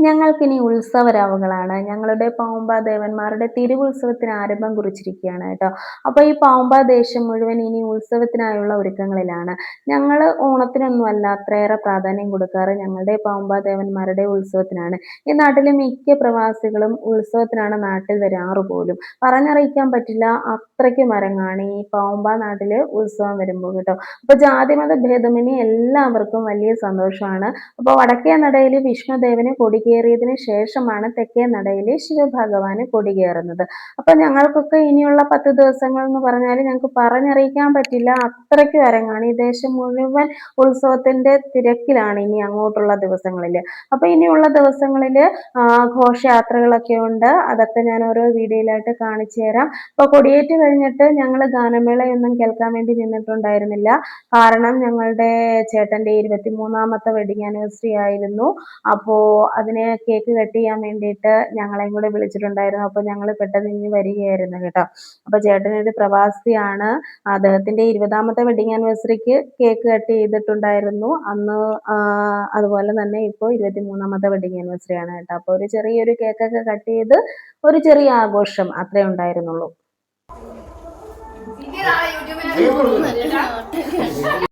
ഞങ്ങൾക്കിനി ഉത്സവരാവുകളാണ്. ഞങ്ങളുടെ പാവുമ്പ ദേവന്മാരുടെ തിരുവുത്സവത്തിന് ആരംഭം കുറിച്ചിരിക്കുകയാണ് കേട്ടോ. അപ്പോൾ ഈ പാവുമ്പ ദേശം മുഴുവൻ ഇനി ഉത്സവത്തിനായുള്ള ഒരുക്കങ്ങളിലാണ്. ഞങ്ങള് ഓണത്തിനൊന്നുമല്ല അത്രയേറെ പ്രാധാന്യം കൊടുക്കാറ്. ഞങ്ങളുടെ പാവുമ്പ ദേവന്മാരുടെ ഉത്സവത്തിനാണ്. ഈ നാട്ടിലെ മിക്ക പ്രവാസികളും ഉത്സവത്തിനാണ് നാട്ടിൽ വരാറ് പോലും. പറഞ്ഞറിയിക്കാൻ പറ്റില്ല, അത്രയ്ക്കും അരങ്ങാണ് ഈ പാവുമ്പ നാട്ടില് ഉത്സവം വരുമ്പോൾ കേട്ടോ. അപ്പോൾ ജാതിമത ഭേദമന്യേ എല്ലാവർക്കും വലിയ സന്തോഷമാണ്. അപ്പോൾ വടക്കേ നടയിൽ വിഷ്ണുദേവന് കൊടികേറിയതിന് ശേഷമാണ് തെക്കേ നടയിൽ ശിവഭഗവാന് കൊടികേറുന്നത്. അപ്പോൾ ഞങ്ങൾക്കൊക്കെ ഇനിയുള്ള 10 ദിവസങ്ങൾ എന്ന് പറഞ്ഞാൽ ഞങ്ങൾക്ക് പറഞ്ഞറിയിക്കാൻ പറ്റില്ല, അത്രയ്ക്കും അരങ്ങാണ്. ഈ ദേശം മുഴുവൻ ഉത്സവത്തിന്റെ തിരക്കിലാണ് ഇനി അങ്ങോട്ടുള്ള ദിവസങ്ങളിൽ. അപ്പോൾ ഇനിയുള്ള ദിവസങ്ങളിൽ ഘോഷയാത്രകളൊക്കെ ഉണ്ട്. അതൊക്കെ ഞാൻ ഓരോ വീഡിയോയിലായിട്ട് കാണിച്ചു തരാം. അപ്പോൾ കൊടിയേറ്റ് കഴിഞ്ഞിട്ട് ഞങ്ങൾ ഗാനമേളയൊന്നും കേൾക്കാൻ വേണ്ടി നിന്നിട്ടുണ്ടായിരുന്നില്ല. കാരണം ഞങ്ങളുടെ ചേട്ടന്റെ 23ാമത്തെ വെഡിങ് ആനിവേഴ്സറി ആയിരുന്നു. അപ്പോൾ അതിന് കേക്ക് കട്ട് ചെയ്യാൻ വേണ്ടിയിട്ട് ഞങ്ങളെയും കൂടെ വിളിച്ചിട്ടുണ്ടായിരുന്നു. അപ്പോൾ ഞങ്ങൾ പെട്ടെന്ന് ഇങ്ങ് വരികയായിരുന്നു കേട്ടോ. അപ്പോൾ ചേട്ടനൊരു പ്രവാസിയാണ്. അദ്ദേഹത്തിന്റെ 20ാമത്തെ വെഡിങ് ആനിവേഴ്സറിക്ക് കേക്ക് കട്ട് ചെയ്തിട്ടുണ്ടായിരുന്നു അന്ന്. അതുപോലെ തന്നെ ഇപ്പോൾ 23ാമത്തെ വെഡിങ് ആനിവേഴ്സറി ആണ് കേട്ടോ. അപ്പോൾ ഒരു ചെറിയൊരു കേക്കൊക്കെ കട്ട് ചെയ്ത് ഒരു ചെറിയ ആഘോഷം അത്രേ ഉണ്ടായിരുന്നുള്ളൂ.